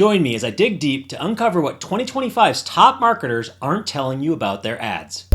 Join me as I dig deep to uncover what 2025's top marketers aren't telling you about their ads.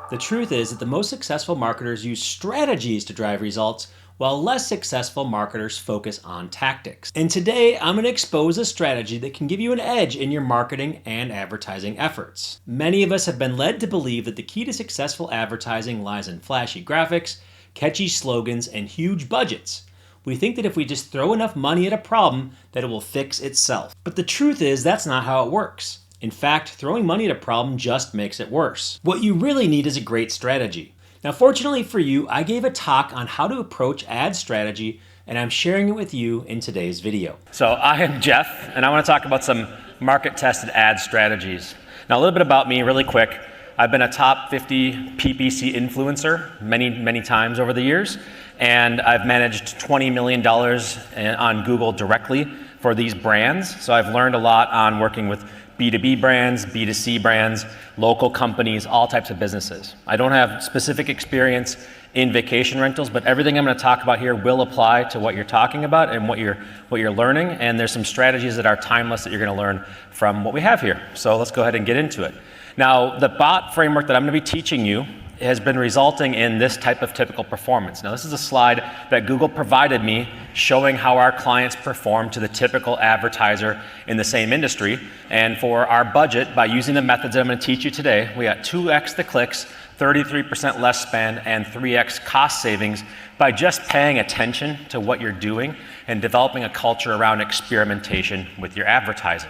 The truth is that the most successful marketers use strategies to drive results, while less successful marketers focus on tactics. And today, I'm going to expose a strategy that can give you an edge in your marketing and advertising efforts. Many of us have been led to believe that the key to successful advertising lies in flashy graphics, catchy slogans, and huge budgets. We think that if we just throw enough money at a problem, that it will fix itself. But the truth is that's not how it works. In fact, throwing money at a problem just makes it worse. What you really need is a great strategy. Now, fortunately for you, I gave a talk on how to approach ad strategy, and I'm sharing it with you in today's video. So I am Jeff, and I want to talk about some market-tested ad strategies. Now, a little bit about me really quick. I've been a top 50 PPC influencer many times over the years, and I've managed $20 million on Google directly for these brands. So I've learned a lot on working with B2B brands, B2C brands, local companies, all types of businesses. I don't have specific experience in vacation rentals, but everything I'm going to talk about here will apply to what you're talking about and what you're learning. And there's some strategies that are timeless that you're going to learn from what we have here. So let's go ahead and get into it. Now, the bot framework that I'm going to be teaching you has been resulting in this type of typical performance. Now, this is a slide that Google provided me showing how our clients perform to the typical advertiser in the same industry. And for our budget, by using the methods that I'm going to teach you today, we got 2x the clicks, 33% less spend, and 3x cost savings by just paying attention to what you're doing and developing a culture around experimentation with your advertising.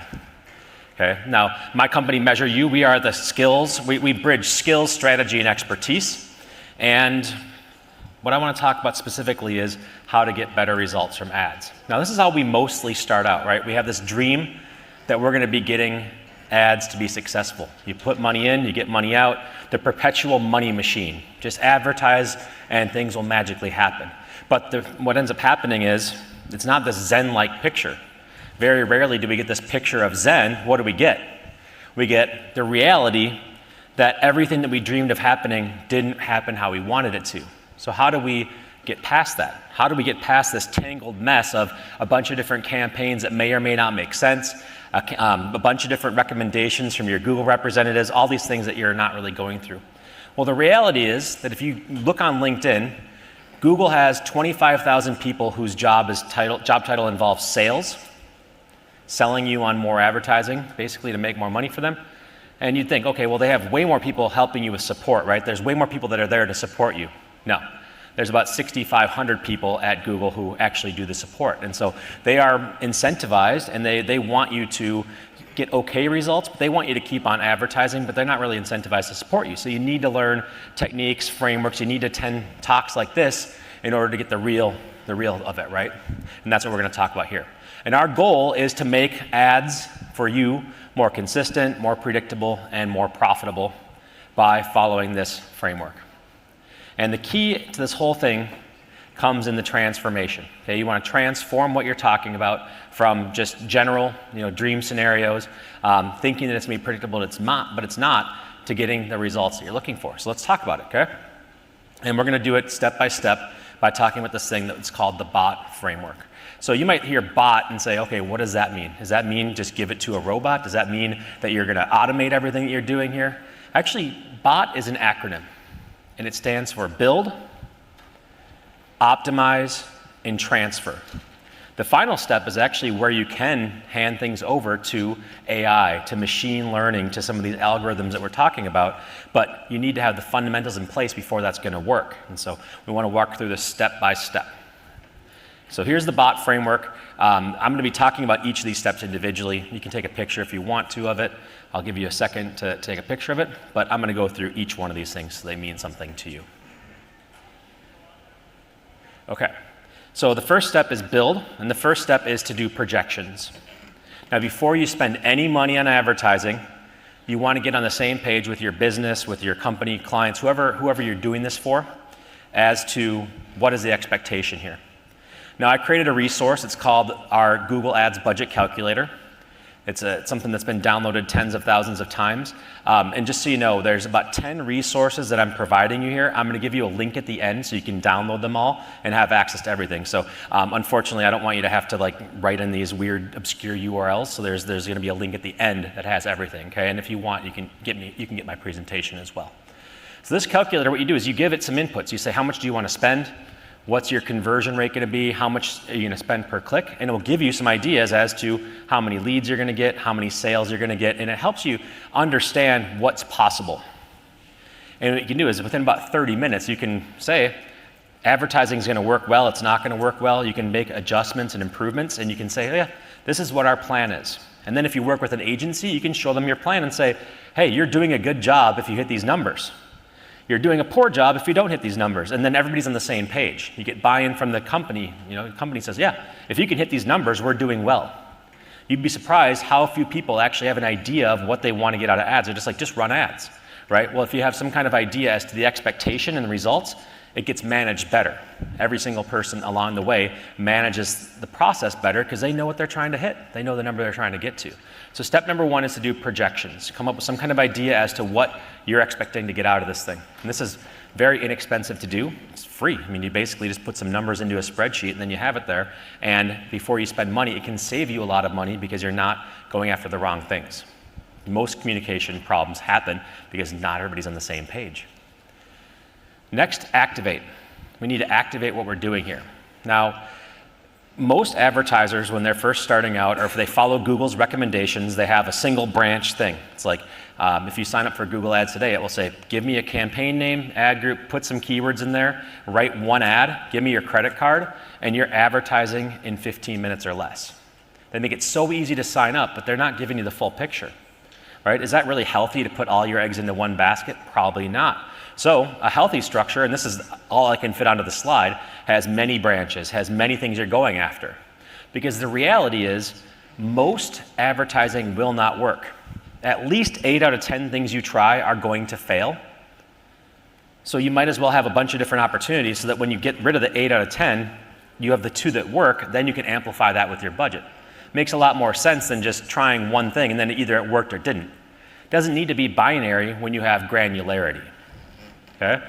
Okay. Now, my company, Measure U, we are the skills, we bridge skills, strategy, and expertise. And what I want to talk about specifically is how to get better results from ads. Now, this is how we mostly start out, right? We have this dream that we're going to be getting ads to be successful. You put money in, you get money out, the perpetual money machine. Just advertise and things will magically happen. But what ends up happening is it's not this Zen-like picture. Very rarely do we get this picture of Zen. What do we get? We get the reality that everything that we dreamed of happening didn't happen how we wanted it to. So how do we get past that? How do we get past this tangled mess of a bunch of different campaigns that may or may not make sense, a bunch of different recommendations from your Google representatives, all these things that you're not really going through? Well, the reality is that if you look on LinkedIn, Google has 25,000 people whose job title involves sales, selling you on more advertising, basically to make more money for them. And you'd think, okay, well, they have way more people helping you with support, right? There's way more people that are there to support you. No, there's about 6,500 people at Google who actually do the support. And so they are incentivized and they want you to get okay results, but they want you to keep on advertising, but they're not really incentivized to support you. So you need to learn techniques, frameworks, you need to attend talks like this in order to get the real of it, right? And that's what we're going to talk about here. And our goal is to make ads for you more consistent, more predictable, and more profitable by following this framework. And the key to this whole thing comes in the transformation. Okay, you want to transform what you're talking about from just general, dream scenarios, thinking that it's going to be predictable, but it's not, to getting the results that you're looking for. So let's talk about it, okay? And we're going to do it step by step by talking about this thing that's called the bot framework. So you might hear bot and say, okay, what does that mean? Does that mean just give it to a robot? Does that mean that you're going to automate everything that you're doing here? Actually, bot is an acronym, and it stands for build, optimize, and transfer. The final step is actually where you can hand things over to AI, to machine learning, to some of these algorithms that we're talking about, but you need to have the fundamentals in place before that's going to work. And so we want to walk through this step by step. So here's the bot framework. I'm going to be talking about each of these steps individually. You can take a picture if you want to of it. I'll give you a second to take a picture of it, but I'm going to go through each one of these things so they mean something to you. Okay, so the first step is build, and the first step is to do projections. Now, before you spend any money on advertising, you want to get on the same page with your business, with your company, clients, whoever you're doing this for, as to what is the expectation here. Now, I created a resource. It's called our Google Ads Budget Calculator. It's something that's been downloaded tens of thousands of times. And just so you know, there's about 10 resources that I'm providing you here. I'm going to give you a link at the end so you can download them all and have access to everything. So unfortunately, I don't want you to have to like write in these weird, obscure URLs. So there's going to be a link at the end that has everything. Okay, and if you want, you can get my presentation as well. So this calculator, what you do is you give it some inputs. You say, how much do you want to spend? What's your conversion rate going to be? How much are you going to spend per click? And it will give you some ideas as to how many leads you're going to get, how many sales you're going to get, and it helps you understand what's possible. And what you can do is within about 30 minutes, you can say, advertising is going to work well, it's not going to work well. You can make adjustments and improvements, and you can say, oh, yeah, this is what our plan is. And then if you work with an agency, you can show them your plan and say, hey, you're doing a good job if you hit these numbers. You're doing a poor job if you don't hit these numbers, and then everybody's on the same page. You get buy-in from the company. The company says, yeah, if you can hit these numbers, we're doing well. You'd be surprised how few people actually have an idea of what they want to get out of ads. They're just like, just run ads, right? Well, if you have some kind of idea as to the expectation and the results, it gets managed better. Every single person along the way manages the process better because they know what they're trying to hit. They know the number they're trying to get to. So step number one is to do projections. Come up with some kind of idea as to what you're expecting to get out of this thing. And this is very inexpensive to do. It's free. I mean, you basically just put some numbers into a spreadsheet and then you have it there. And before you spend money, it can save you a lot of money because you're not going after the wrong things. Most communication problems happen because not everybody's on the same page. Next, activate. We need to activate what we're doing here. Now, most advertisers, when they're first starting out, or if they follow Google's recommendations, they have a single branch thing. It's like, if you sign up for Google Ads today, it will say, give me a campaign name, ad group, put some keywords in there, write one ad, give me your credit card, and you're advertising in 15 minutes or less. They make it so easy to sign up, but they're not giving you the full picture. Right? Is that really healthy to put all your eggs into one basket? Probably not. So a healthy structure, and this is all I can fit onto the slide, has many branches, has many things you're going after. Because the reality is, most advertising will not work. At least 8 out of 10 things you try are going to fail. So you might as well have a bunch of different opportunities so that when you get rid of the 8 out of 10, you have the 2 that work, then you can amplify that with your budget. Makes a lot more sense than just trying one thing and then either it worked or didn't. It doesn't need to be binary when you have granularity. Okay?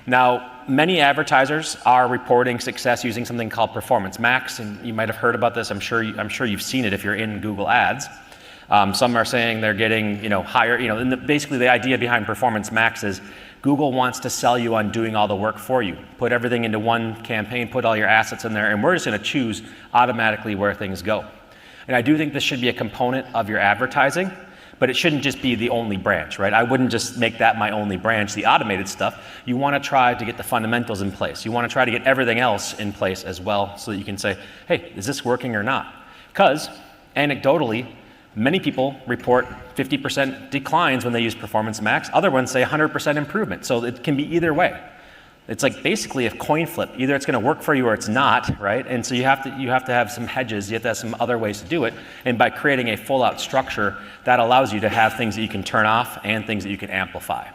Now, many advertisers are reporting success using something called Performance Max, and you might have heard about this. I'm sure you've seen it if you're in Google Ads. Some are saying they're getting higher. And basically the idea behind Performance Max is Google wants to sell you on doing all the work for you. Put everything into one campaign, put all your assets in there, and we're just going to choose automatically where things go. And I do think this should be a component of your advertising, but it shouldn't just be the only branch, right? I wouldn't just make that my only branch, the automated stuff. You want to try to get the fundamentals in place. You want to try to get everything else in place as well so that you can say, hey, is this working or not? Because anecdotally, many people report 50% declines when they use Performance Max. Other ones say 100% improvement. So it can be either way. It's like basically a coin flip. Either it's going to work for you or it's not, right? And so you have to have some hedges. You have to have some other ways to do it. And by creating a full-out structure, that allows you to have things that you can turn off and things that you can amplify.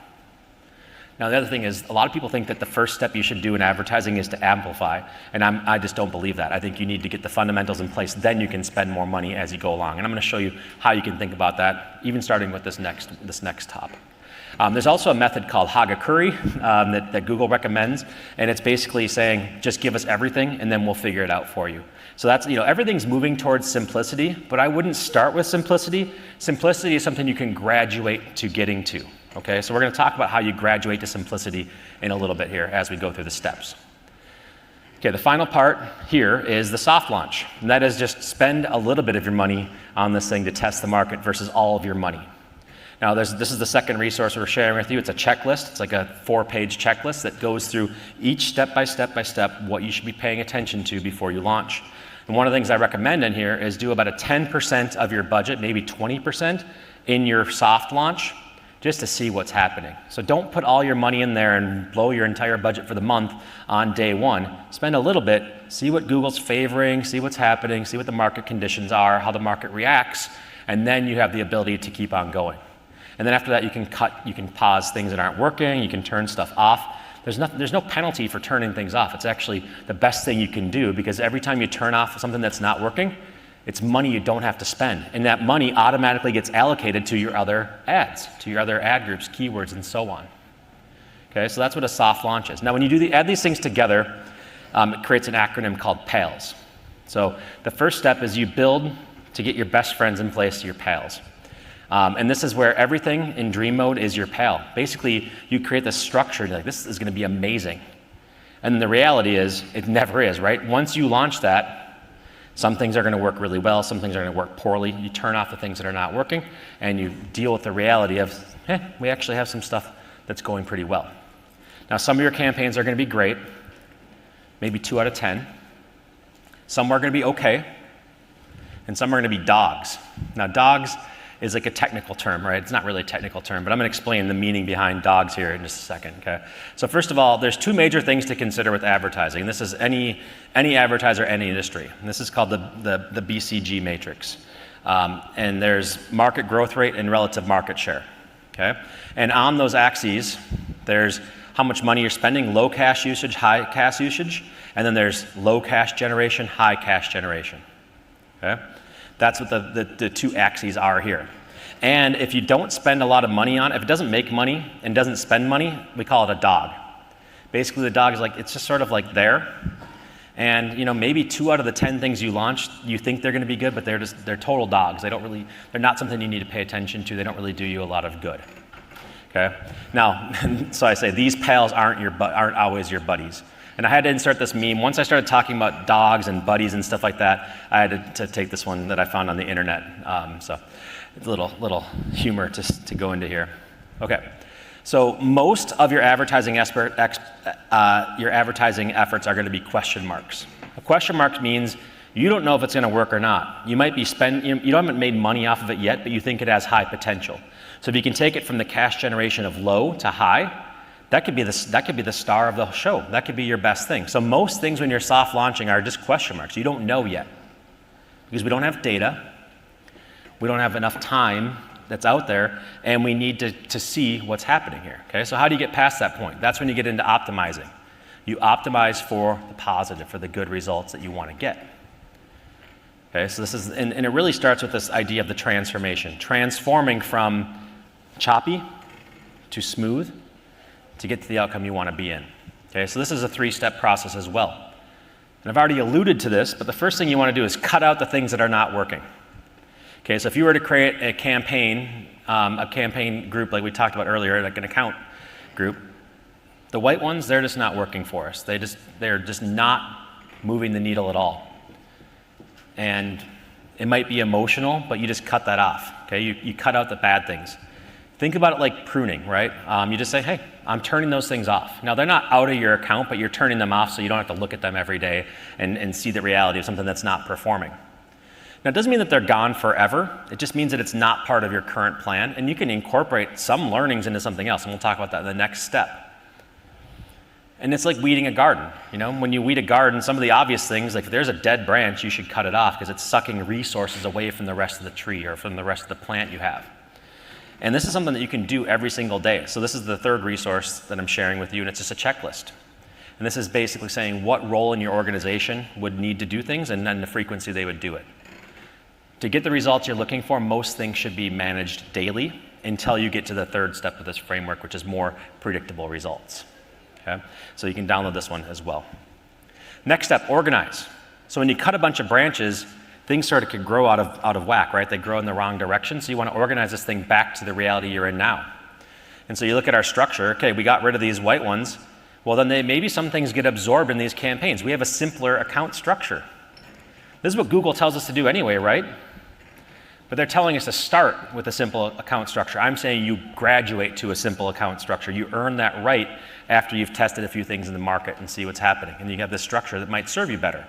Now, the other thing is, a lot of people think that the first step you should do in advertising is to amplify, and I just don't believe that. I think you need to get the fundamentals in place, then you can spend more money as you go along. And I'm going to show you how you can think about that, even starting with this next topic. There's also a method called Hagakure that Google recommends, and it's basically saying, just give us everything, and then we'll figure it out for you. So that's, everything's moving towards simplicity, but I wouldn't start with simplicity. Simplicity is something you can graduate to getting to, okay? So we're going to talk about how you graduate to simplicity in a little bit here as we go through the steps. Okay, the final part here is the soft launch, and that is just spend a little bit of your money on this thing to test the market versus all of your money. Now, this is the second resource we're sharing with you. It's a checklist. It's like a 4-page checklist that goes through each step by step what you should be paying attention to before you launch. And one of the things I recommend in here is do about a 10% of your budget, maybe 20% in your soft launch, just to see what's happening. So don't put all your money in there and blow your entire budget for the month on day one. Spend a little bit, see what Google's favoring, see what's happening, see what the market conditions are, how the market reacts, and then you have the ability to keep on going. And then after that, you can pause things that aren't working, you can turn stuff off. There's no penalty for turning things off. It's actually the best thing you can do, because every time you turn off something that's not working, It's money you don't have to spend. And that money automatically gets allocated to your other ads, to your other ad groups, keywords, and so on. Okay, so that's what a soft launch is. Now, when you add these things together, it creates an acronym called PALS. So the first step is you build to get your best friends in place, your PALs. And this is where everything in dream mode is your PAL. Basically, you create this structure, and you're like, this is going to be amazing. And the reality is, it never is, right? Once you launch that, some things are going to work really well, some things are going to work poorly. You turn off the things that are not working, and you deal with the reality of, we actually have some stuff that's going pretty well. Now, some of your campaigns are going to be great, maybe 2 out of 10. Some are going to be okay, and some are going to be dogs. Now, dogs is like a technical term, right? It's not really a technical term, but I'm going to explain the meaning behind dogs here in just a second, okay? So first of all, there's 2 major things to consider with advertising. This is any advertiser, any industry. And this is called the BCG matrix. And there's market growth rate and relative market share, okay? And on those axes, there's how much money you're spending, low cash usage, high cash usage, and then there's low cash generation, high cash generation, okay? That's what the 2 axes are here. And if you don't spend a lot of money on it, if it doesn't make money and doesn't spend money, we call it a dog. Basically, the dog is like, it's just sort of like there. And maybe 2 out of the 10 things you launch, you think they're going to be good, but they're total dogs. They're not something you need to pay attention to. They don't really do you a lot of good. Okay. Now, so I say these pals aren't always your buddies. And I had to insert this meme. Once I started talking about dogs and buddies and stuff like that, I had to take this one that I found on the internet. So it's a little humor to go into here. Okay. So most of your advertising efforts are going to be question marks. A question mark means you don't know if it's going to work or not. You might be you haven't made money off of it yet, but you think it has high potential. So if you can take it from the cash generation of low to high, that could be the star of the show. That could be your best thing. So most things when you're soft launching are just question marks. You don't know yet because we don't have data. We don't have enough time that's out there, and we need to see what's happening here. Okay, so how do you get past that point? That's when you get into optimizing. You optimize for the positive, for the good results that you want to get. Okay, so this is, and it really starts with this idea of the transformation, transforming from choppy to smooth to get to the outcome you want to be in. Okay, so this is a 3-step process as well. And I've already alluded to this, but the first thing you want to do is cut out the things that are not working. Okay, so if you were to create a campaign group like we talked about earlier, like an account group, the white ones, they're just not working for us. They're just not moving the needle at all. And it might be emotional, but you just cut that off. Okay, you cut out the bad things. Think about it like pruning, right? You just say, hey, I'm turning those things off. Now, they're not out of your account, but you're turning them off so you don't have to look at them every day and see the reality of something that's not performing. Now, it doesn't mean that they're gone forever. It just means that it's not part of your current plan, and you can incorporate some learnings into something else, and we'll talk about that in the next step. And it's like weeding a garden. When you weed a garden, some of the obvious things, like if there's a dead branch, you should cut it off because it's sucking resources away from the rest of the tree or from the rest of the plant you have. And this is something that you can do every single day. So this is the 3rd resource that I'm sharing with you, and it's just a checklist. And this is basically saying what role in your organization would need to do things and then the frequency they would do it. To get the results you're looking for, most things should be managed daily until you get to the 3rd step of this framework, which is more predictable results. Okay? So you can download this one as well. Next step, organize. So when you cut a bunch of branches, things sort of grow out of whack, right? They grow in the wrong direction, so you want to organize this thing back to the reality you're in now. And so you look at our structure, okay, we got rid of these white ones, well then maybe some things get absorbed in these campaigns. We have a simpler account structure. This is what Google tells us to do anyway, right? But they're telling us to start with a simple account structure. I'm saying you graduate to a simple account structure. You earn that right after you've tested a few things in the market and see what's happening. And you have this structure that might serve you better.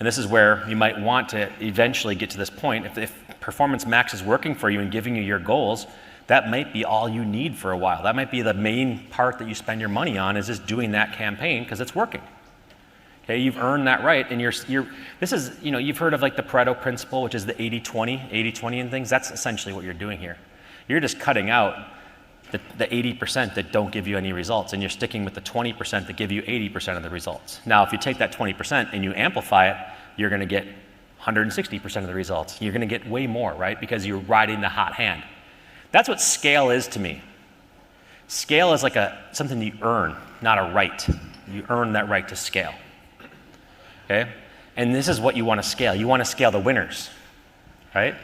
And this is where you might want to eventually get to this point. If Performance Max is working for you and giving you your goals, that might be all you need for a while. That might be the main part that you spend your money on, is just doing that campaign because it's working. Okay, you've earned that right, and this is, you've heard of like the Pareto principle, which is the 80-20 and things. That's essentially what you're doing here. You're just cutting out the 80% that don't give you any results, and you're sticking with the 20% that give you 80% of the results. Now, if you take that 20% and you amplify it, you're going to get 160% of the results. You're gonna get way more, right? Because you're riding the hot hand. That's what scale is to me. Scale is like something you earn, not a right. You earn that right to scale, okay? And this is what you wanna scale. You wanna scale the winners, right?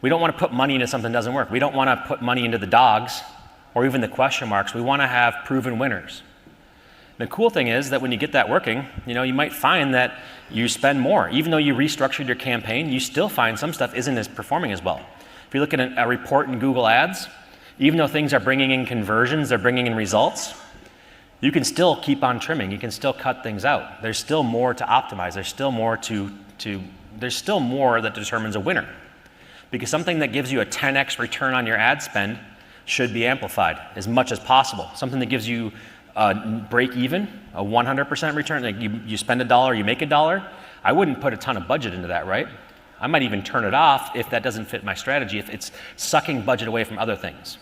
We don't wanna put money into something that doesn't work. We don't wanna put money into the dogs or even the question marks. We wanna have proven winners. The cool thing is that when you get that working, you might find that you spend more. Even though you restructured your campaign, you still find some stuff isn't performing as well. If you look at a report in Google Ads, even though things are bringing in conversions, they're bringing in results, you can still keep on trimming. You can still cut things out. There's still more to optimize. There's still more there's still more that determines a winner. Because something that gives you a 10x return on your ad spend should be amplified as much as possible. Something that gives you break even, a 100% return, like you spend $1, you make $1, I wouldn't put a ton of budget into that, right? I might even turn it off if that doesn't fit my strategy, if it's sucking budget away from other things,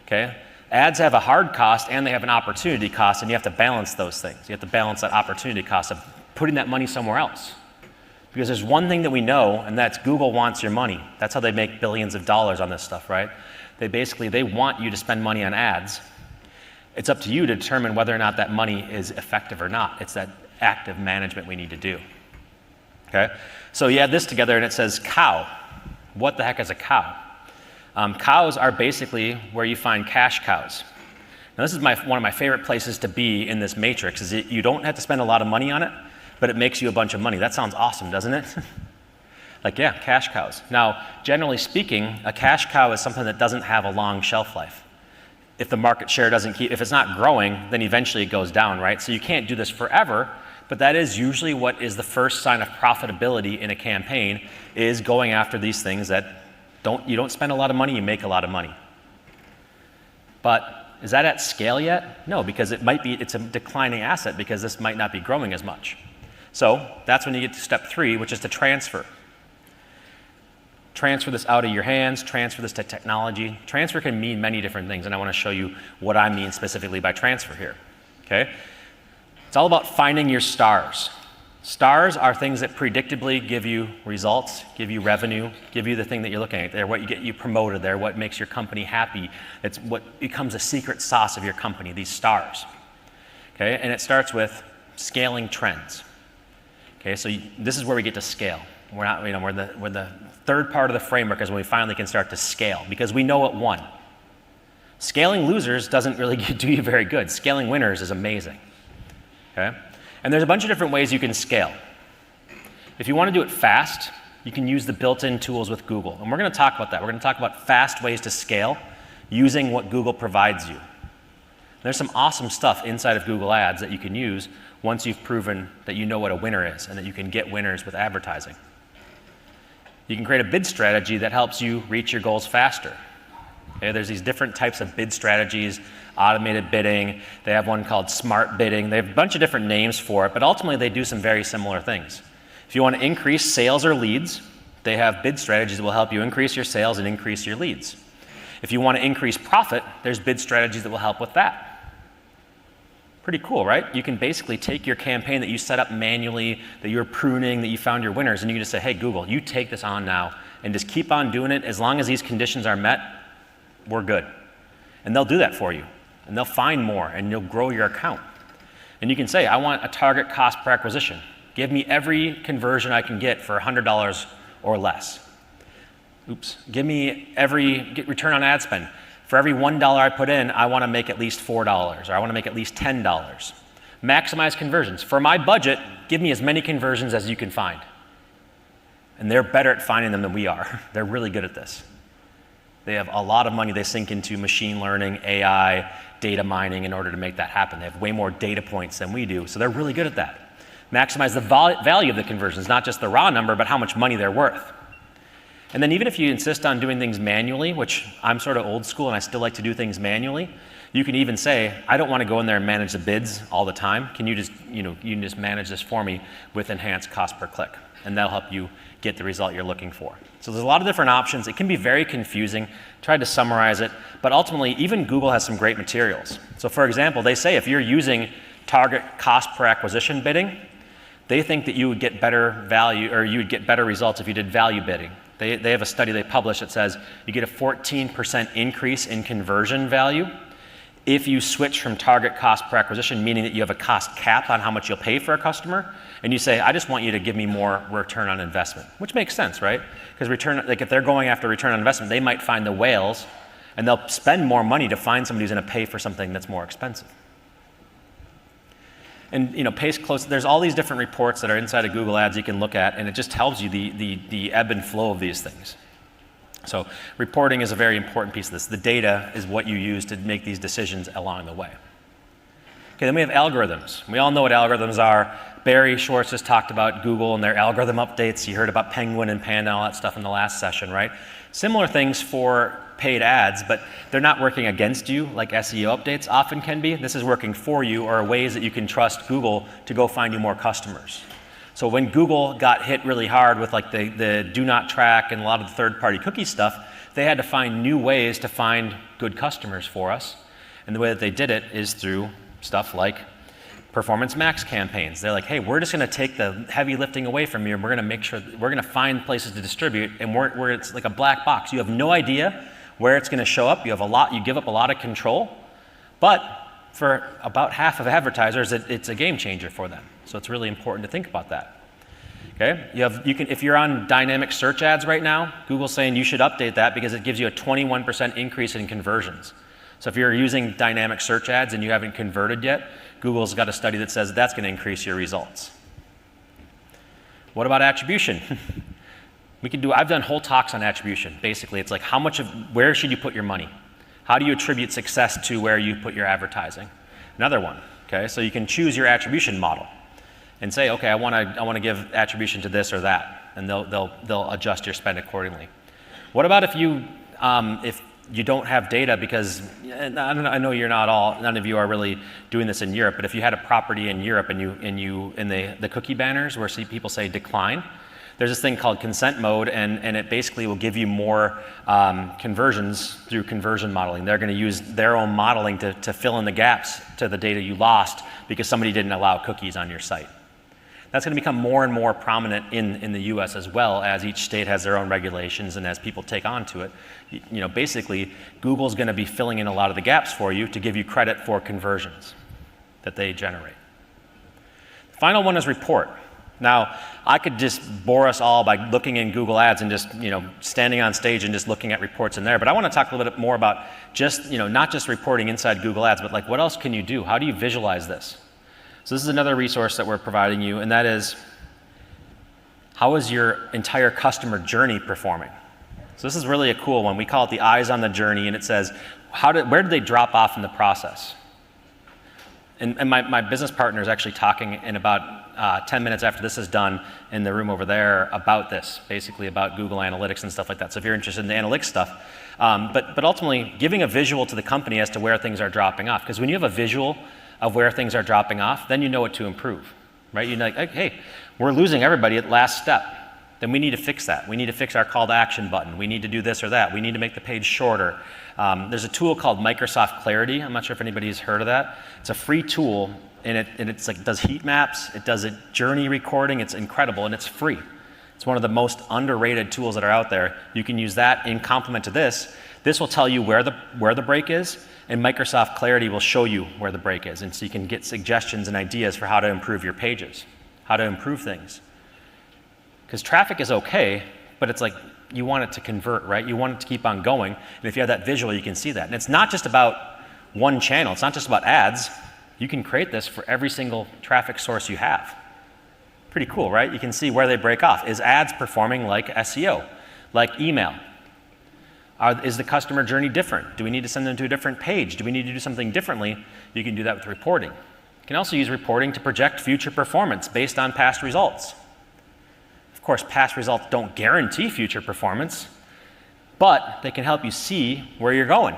okay? Ads have a hard cost and they have an opportunity cost, and you have to balance those things. You have to balance that opportunity cost of putting that money somewhere else. Because there's one thing that we know, and that's Google wants your money. That's how they make billions of dollars on this stuff, right? They want you to spend money on ads. It's up to you to determine whether or not that money is effective or not. It's that active management we need to do, okay? So you add this together and it says cow. What the heck is a cow? Cows are basically where you find cash cows. Now this is one of my favorite places to be in this matrix, is you don't have to spend a lot of money on it, but it makes you a bunch of money. That sounds awesome, doesn't it? Like, yeah, cash cows. Now, generally speaking, a cash cow is something that doesn't have a long shelf life. If the market share if it's not growing, then eventually it goes down, right? So you can't do this forever, but that is usually what is the first sign of profitability in a campaign, is going after these things that you don't spend a lot of money, you make a lot of money. But is that at scale yet? No, because it's a declining asset because this might not be growing as much. So that's when you get to step 3, which is to transfer. Transfer this out of your hands, transfer this to technology. Transfer can mean many different things, and I want to show you what I mean specifically by transfer here, okay? It's all about finding your stars. Stars are things that predictably give you results, give you revenue, give you the thing that you're looking at. They're what get you promoted. They're what makes your company happy. It's what becomes a secret sauce of your company, these stars, okay? And it starts with scaling trends, okay? So this is where we get to scale. We're the third part of the framework is when we finally can start to scale, because we know it won. Scaling losers doesn't really do you very good. Scaling winners is amazing, okay? And there's a bunch of different ways you can scale. If you want to do it fast, you can use the built-in tools with Google. And we're going to talk about that. We're going to talk about fast ways to scale using what Google provides you. There's some awesome stuff inside of Google Ads that you can use once you've proven that you know what a winner is and that you can get winners with advertising. You can create a bid strategy that helps you reach your goals faster. Okay, there's these different types of bid strategies, automated bidding. They have one called smart bidding. They have a bunch of different names for it, but ultimately they do some very similar things. If you want to increase sales or leads, they have bid strategies that will help you increase your sales and increase your leads. If you want to increase profit, there's bid strategies that will help with that. Pretty cool, right? You can basically take your campaign that you set up manually, that you're pruning, that you found your winners, and you can just say, hey, Google, you take this on now and just keep on doing it. As long as these conditions are met, we're good. And they'll do that for you. And they'll find more, and you'll grow your account. And you can say, I want a target cost per acquisition. Give me every conversion I can get for $100 or less. Give me return on ad spend. For every $1 I put in, I want to make at least $4, or I want to make at least $10. Maximize conversions. For my budget, give me as many conversions as you can find. And they're better at finding them than we are. They're really good at this. They have a lot of money they sink into machine learning, AI, data mining in order to make that happen. They have way more data points than we do, so they're really good at that. Maximize the value of the conversions, not just the raw number, but how much money they're worth. And then even if you insist on doing things manually, which I'm sort of old school and I still like to do things manually, you can even say, I don't want to go in there and manage the bids all the time. Can you just, you can just manage this for me with enhanced cost per click? And that'll help you get the result you're looking for. So there's a lot of different options. It can be very confusing. Tried to summarize it, but ultimately even Google has some great materials. So for example, they say if you're using target cost per acquisition bidding, They think that you would get better value, or you would get better results if you did value bidding. They have a study they published that says you get a 14% increase in conversion value if you switch from target cost per acquisition, meaning that you have a cost cap on how much you'll pay for a customer, and you say, I just want you to give me more return on investment, which makes sense, right? Because if they're going after return on investment, they might find the whales, and they'll spend more money to find somebody who's going to pay for something that's more expensive. And pay close. There's all these different reports that are inside of Google Ads you can look at, and it just tells you the ebb and flow of these things. So reporting is a very important piece of this. The data is what you use to make these decisions along the way. Okay, then we have algorithms. We all know what algorithms are. Barry Schwartz just talked about Google and their algorithm updates. You heard about Penguin and Panda and all that stuff in the last session, right? Similar things for paid ads, but they're not working against you like SEO updates often can be. This is working for you, or ways that you can trust Google to go find you more customers. So when Google got hit really hard with like the do not track and a lot of the third-party cookie stuff, they had to find new ways to find good customers for us. And the way that they did it is through stuff like Performance Max campaigns. They're like, hey, we're just going to take the heavy lifting away from you, and we're going to make sure we're going to find places to distribute, and where it's like a black box. You have no idea where it's going to show up. You give up a lot of control, but for about half of advertisers, it's a game changer for them. So it's really important to think about that. Okay, if you're on dynamic search ads right now, Google's saying you should update that because it gives you a 21% increase in conversions. So if you're using dynamic search ads and you haven't converted yet, Google's got a study that says that's going to increase your results. What about attribution? I've done whole talks on attribution. Basically, it's like where should you put your money? How do you attribute success to where you put your advertising? Another one, okay? So you can choose your attribution model and say, okay, I want to give attribution to this or that, and they'll adjust your spend accordingly. What about if you don't have data, because I know none of you are really doing this in Europe, but if you had a property in Europe and the cookie banners where people say decline, there's this thing called consent mode, and it basically will give you more conversions through conversion modeling. They're going to use their own modeling to fill in the gaps to the data you lost because somebody didn't allow cookies on your site. That's going to become more and more prominent in the US, as well as each state has their own regulations, and as people take on to it. Basically, Google's going to be filling in a lot of the gaps for you to give you credit for conversions that they generate. The final one is report. Now, I could just bore us all by looking in Google Ads and just, standing on stage and just looking at reports in there. But I want to talk a little bit more about just, not just reporting inside Google Ads, but like what else can you do? How do you visualize this? So this is another resource that we're providing you, and that is, how is your entire customer journey performing? So this is really a cool one. We call it the eyes on the journey, and it says, where did they drop off in the process? And my business partner is actually talking in about 10 minutes after this is done in the room over there about this, basically about Google Analytics and stuff like that. So if you're interested in the analytics stuff, but ultimately giving a visual to the company as to where things are dropping off. Because when you have a visual of where things are dropping off, then you know what to improve, right? You're like, hey, we're losing everybody at last step. Then we need to fix that. We need to fix our call to action button. We need to do this or that. We need to make the page shorter. There's a tool called Microsoft Clarity. I'm not sure if anybody's heard of that. It's a free tool, and it's like does heat maps. It does a journey recording. It's incredible, and it's free. It's one of the most underrated tools that are out there. You can use that in complement to this. This will tell you where the break is, and Microsoft Clarity will show you where the break is, and so you can get suggestions and ideas for how to improve your pages, how to improve things. Because traffic is okay, but it's like you want it to convert, right? You want it to keep on going, and if you have that visual, you can see that. And it's not just about one channel. It's not just about ads. You can create this for every single traffic source you have. Pretty cool, right? You can see where they break off. Is ads performing like SEO, like email? Is the customer journey different? Do we need to send them to a different page? Do we need to do something differently? You can do that with reporting. You can also use reporting to project future performance based on past results. Of course, past results don't guarantee future performance, but they can help you see where you're going.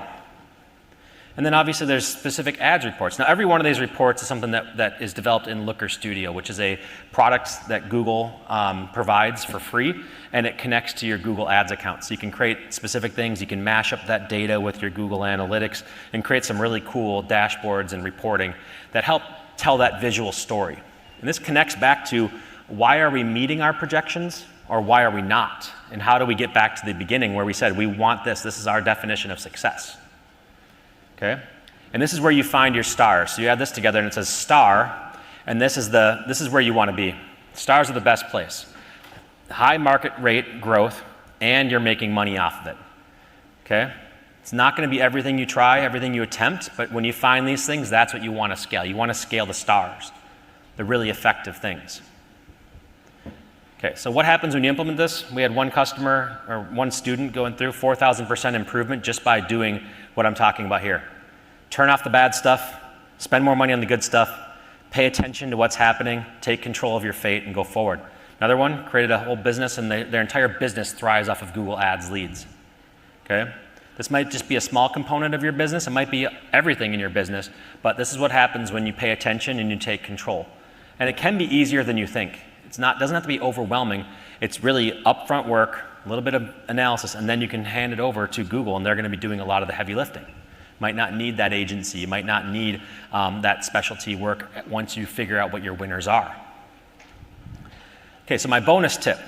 And then obviously there's specific ads reports. Now every one of these reports is something that is developed in Looker Studio, which is a product that Google provides for free, and it connects to your Google Ads account. So you can create specific things, you can mash up that data with your Google Analytics and create some really cool dashboards and reporting that help tell that visual story. And this connects back to why are we meeting our projections or why are we not? And how do we get back to the beginning where we said we want this, this is our definition of success. Okay? And this is where you find your stars. So you add this together and it says star, and this is where you want to be. Stars are the best place. High market rate growth, and you're making money off of it. Okay? It's not going to be everything you try, everything you attempt, but when you find these things, that's what you want to scale. You want to scale the stars, the really effective things. Okay, so what happens when you implement this? We had one customer or one student going through 4,000% improvement just by doing what I'm talking about here. Turn off the bad stuff, spend more money on the good stuff, pay attention to what's happening, take control of your fate, and go forward. Another one created a whole business, and their entire business thrives off of Google Ads leads. Okay? This might just be a small component of your business. It might be everything in your business, but this is what happens when you pay attention and you take control. And it can be easier than you think. Doesn't have to be overwhelming. It's really upfront work, a little bit of analysis, and then you can hand it over to Google, and they're going to be doing a lot of the heavy lifting. Might not need that agency. You might not need that specialty work once you figure out what your winners are. Okay, so my bonus tip,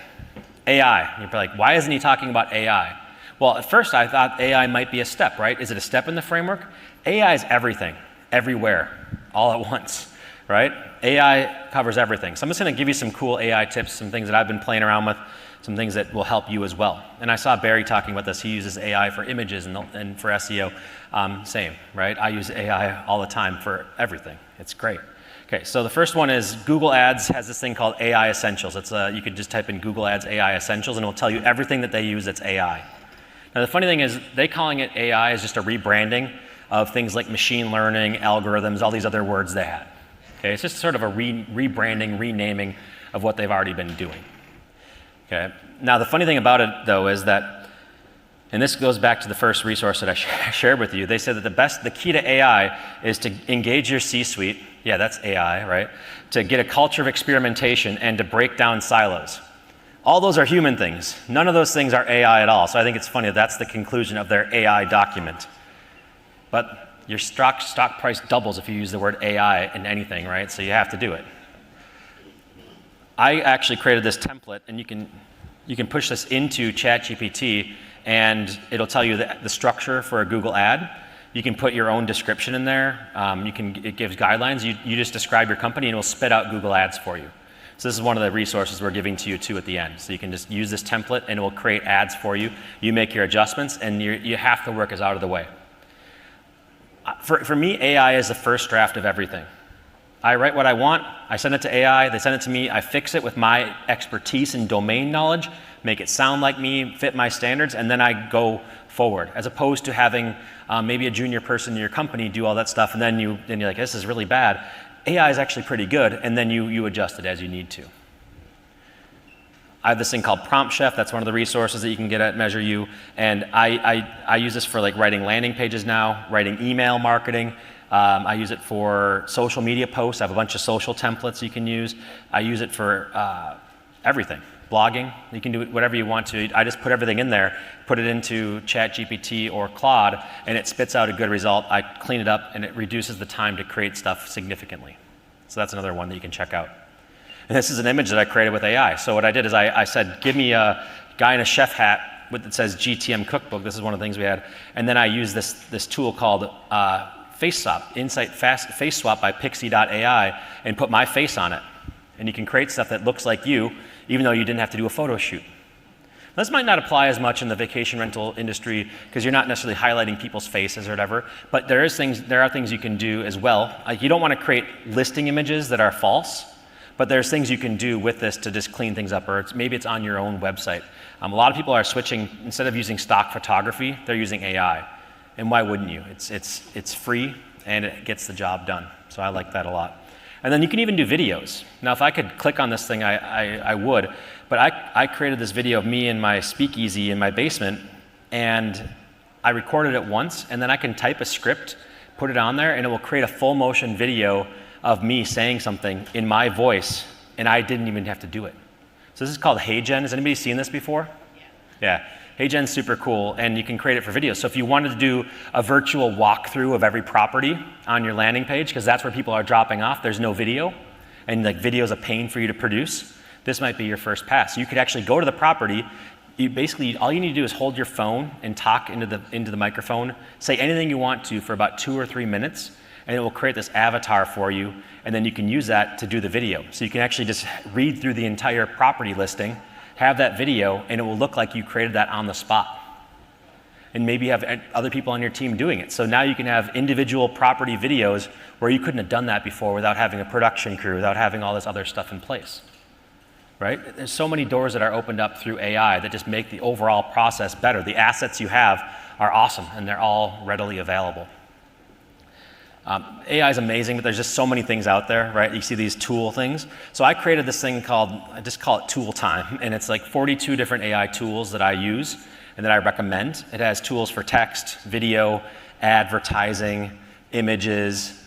AI. You're like, why isn't he talking about AI? Well, at first I thought AI might be a step, right? Is it a step in the framework? AI is everything, everywhere, all at once, right? AI covers everything. So I'm just going to give you some cool AI tips, some things that I've been playing around with, some things that will help you as well. And I saw Barry talking about this. He uses AI for images and for SEO. Same, right? I use AI all the time for everything. It's great. Okay, so the first one is Google Ads has this thing called AI Essentials. You could just type in Google Ads AI Essentials, and it will tell you everything that they use that's AI. Now, the funny thing is, they calling it AI is just a rebranding of things like machine learning, algorithms, all these other words they had. Okay, it's just sort of a rebranding, renaming of what they've already been doing. Okay, now the funny thing about it, though, is that, and this goes back to the first resource that I shared with you, they said that the key to AI is to engage your C-suite, yeah, that's AI, right, to get a culture of experimentation and to break down silos. All those are human things. None of those things are AI at all. So I think it's funny that's the conclusion of their AI document. But your stock price doubles if you use the word AI in anything, right? So you have to do it. I actually created this template, and you can push this into ChatGPT, and it'll tell you the structure for a Google ad. You can put your own description in there. It gives guidelines. You just describe your company, and it'll spit out Google Ads for you. So this is one of the resources we're giving to you too at the end. So you can just use this template, and it will create ads for you. You make your adjustments, and you have to work is out of the way. For me, AI is the first draft of everything. I write what I want, I send it to AI, they send it to me, I fix it with my expertise and domain knowledge, make it sound like me, fit my standards, and then I go forward, as opposed to having maybe a junior person in your company do all that stuff, and then you're like, this is really bad. AI is actually pretty good, and then you adjust it as you need to. I have this thing called Prompt Chef. That's one of the resources that you can get at Measure U. And I use this for like writing landing pages now, writing email marketing. I use it for social media posts. I have a bunch of social templates you can use. I use it for everything. Blogging, you can do whatever you want to. I just put everything in there, put it into ChatGPT or Claude, and it spits out a good result. I clean it up, and it reduces the time to create stuff significantly. So that's another one that you can check out. And this is an image that I created with AI. So what I did is I said, give me a guy in a chef hat that says GTM Cookbook. This is one of the things we had. And then I used this tool called Face Swap, Insight Face Swap by Pixie.ai, and put my face on it. And you can create stuff that looks like you, even though you didn't have to do a photo shoot. This might not apply as much in the vacation rental industry because you're not necessarily highlighting people's faces or whatever, but there are things you can do as well. Like, you don't want to create listing images that are false, but there's things you can do with this to just clean things up, or maybe it's on your own website. A lot of people are switching, instead of using stock photography, they're using AI. And why wouldn't you? It's free, and it gets the job done. So I like that a lot. And then you can even do videos. Now, if I could click on this thing, I would. But I created this video of me in my speakeasy in my basement, and I recorded it once, and then I can type a script, put it on there, and it will create a full motion video of me saying something in my voice, and I didn't even have to do it. So this is called HeyGen. Has anybody seen this before? Yeah. HeyGen's super cool, and you can create it for videos. So if you wanted to do a virtual walkthrough of every property on your landing page, because that's where people are dropping off, there's no video, and like video's a pain for you to produce, this might be your first pass. You could actually go to the property. You basically, all you need to do is hold your phone and talk into the microphone, say anything you want to for about 2 or 3 minutes, and it will create this avatar for you, and then you can use that to do the video. So you can actually just read through the entire property listing, have that video, and it will look like you created that on the spot. And maybe you have other people on your team doing it. So now you can have individual property videos where you couldn't have done that before without having a production crew, without having all this other stuff in place. Right? There's so many doors that are opened up through AI that just make the overall process better. The assets you have are awesome, and they're all readily available. AI is amazing, but there's just so many things out there, right? You see these tool things. So I created this thing called, I just call it Tool Time, and it's like 42 different AI tools that I use and that I recommend. It has tools for text, video, advertising, images,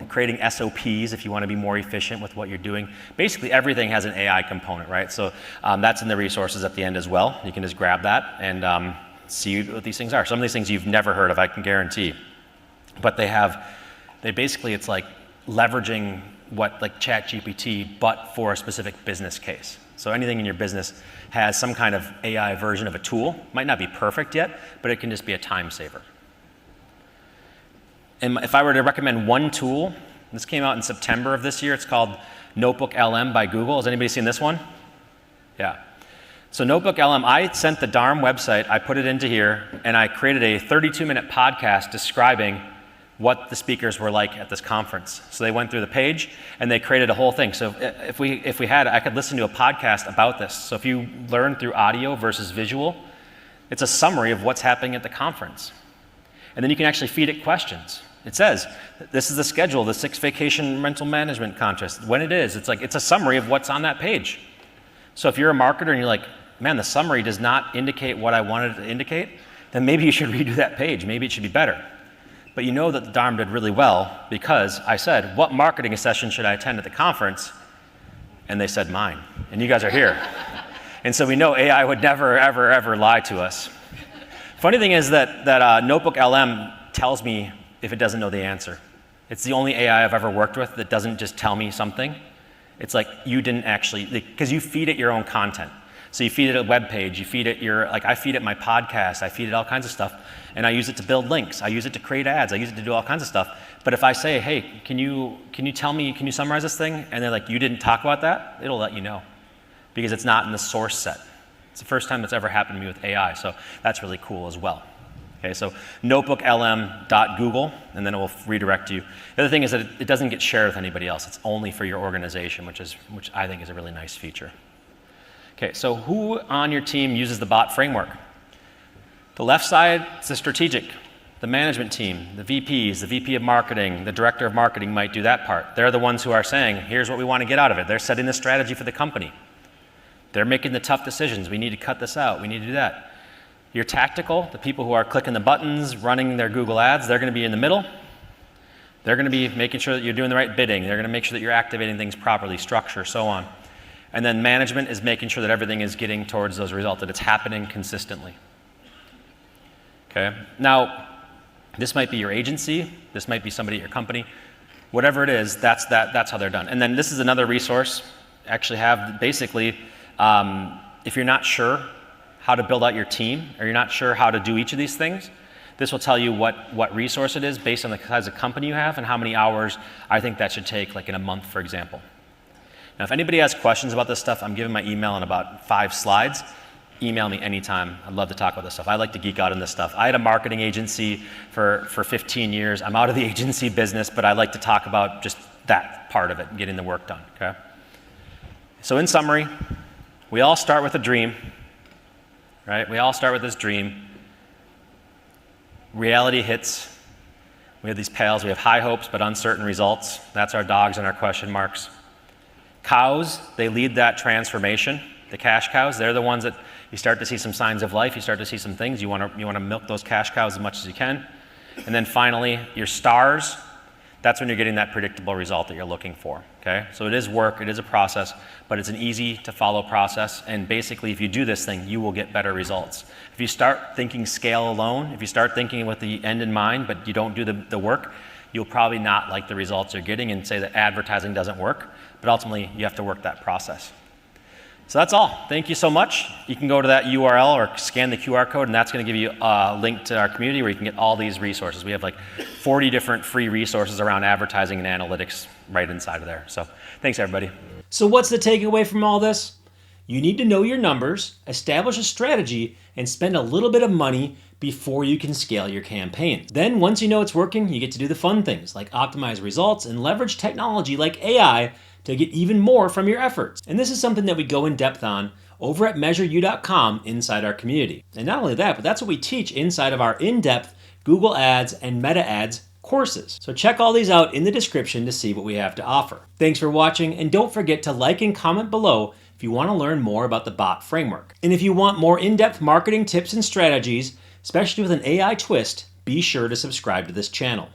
creating SOPs if you want to be more efficient with what you're doing. Basically, everything has an AI component, right? So that's in the resources at the end as well. You can just grab that and see what these things are. Some of these things you've never heard of, I can guarantee. But it's like leveraging what like ChatGPT, but for a specific business case. So anything in your business has some kind of AI version of a tool. Might not be perfect yet, but it can just be a time saver. And if I were to recommend one tool, this came out in September of this year, it's called Notebook LM by Google. Has anybody seen this one? Yeah. So Notebook LM, I sent the DARM website, I put it into here, and I created a 32-minute podcast describing what the speakers were like at this conference. So they went through the page and they created a whole thing. So if we had, I could listen to a podcast about this. So if you learn through audio versus visual, it's a summary of what's happening at the conference. And then you can actually feed it questions. It says, this is the schedule of the 6 vacation rental management contest. When it is, it's a summary of what's on that page. So if you're a marketer and you're like, man, the summary does not indicate what I wanted it to indicate, then maybe you should redo that page. Maybe it should be better. But you know that the DARM did really well because I said, what marketing session should I attend at the conference? And they said mine. And you guys are here. And so we know AI would never, ever, ever lie to us. Funny thing is that Notebook LM tells me if it doesn't know the answer. It's the only AI I've ever worked with that doesn't just tell me something. It's like you didn't actually, because you feed it your own content. So you feed it a web page, you feed it I feed it my podcast, I feed it all kinds of stuff, and I use it to build links, I use it to create ads, I use it to do all kinds of stuff. But if I say, hey, can you summarize this thing? And they're like, you didn't talk about that? It'll let you know. Because it's not in the source set. It's the first time that's ever happened to me with AI, so that's really cool as well. Okay, so notebooklm.google, and then it will redirect you. The other thing is that it doesn't get shared with anybody else. It's only for your organization, which I think is a really nice feature. Okay, so who on your team uses the bot framework? The left side is the strategic. The management team, the VPs, the VP of marketing, the director of marketing might do that part. They're the ones who are saying, here's what we want to get out of it. They're setting the strategy for the company. They're making the tough decisions. We need to cut this out. We need to do that. Your tactical, the people who are clicking the buttons, running their Google ads, they're going to be in the middle. They're going to be making sure that you're doing the right bidding. They're going to make sure that you're activating things properly, structure, so on. And then management is making sure that everything is getting towards those results, that it's happening consistently. Okay? Now, this might be your agency, this might be somebody at your company. Whatever it is, that's how they're done. And then this is another resource. Actually have basically, if you're not sure how to build out your team, or you're not sure how to do each of these things, this will tell you what resource it is based on the size of company you have and how many hours I think that should take, like in a month, for example. Now, if anybody has questions about this stuff, I'm giving my email in about 5 slides. Email me anytime. I'd love to talk about this stuff. I like to geek out on this stuff. I had a marketing agency for 15 years. I'm out of the agency business, but I like to talk about just that part of it and getting the work done, okay? So in summary, we all start with a dream, right? We all start with this dream. Reality hits. We have these pails. We have high hopes but uncertain results. That's our dogs and our question marks. Cows, they lead that transformation. The cash cows, they're the ones that you start to see some signs of life. You start to see some things. You want to milk those cash cows as much as you can. And then finally, your stars, that's when you're getting that predictable result that you're looking for. Okay? So it is work, it is a process, but it's an easy to follow process. And basically, if you do this thing, you will get better results. If you start thinking scale alone, if you start thinking with the end in mind, but you don't do the work, you'll probably not like the results you're getting and say that advertising doesn't work, but ultimately you have to work that process. So that's all. Thank you so much. You can go to that URL or scan the QR code, and that's going to give you a link to our community where you can get all these resources. We have like 40 different free resources around advertising and analytics right inside of there. So thanks, everybody. So what's the takeaway from all this? You need to know your numbers, establish a strategy, and spend a little bit of money before you can scale your campaign. Then once you know it's working, you get to do the fun things like optimize results and leverage technology like AI to get even more from your efforts. And this is something that we go in depth on over at measureu.com inside our community. And not only that, but that's what we teach inside of our in-depth Google Ads and Meta Ads courses. So check all these out in the description to see what we have to offer. Thanks for watching, and don't forget to like and comment below if you want to learn more about the bot framework. And if you want more in-depth marketing tips and strategies, especially with an AI twist, be sure to subscribe to this channel.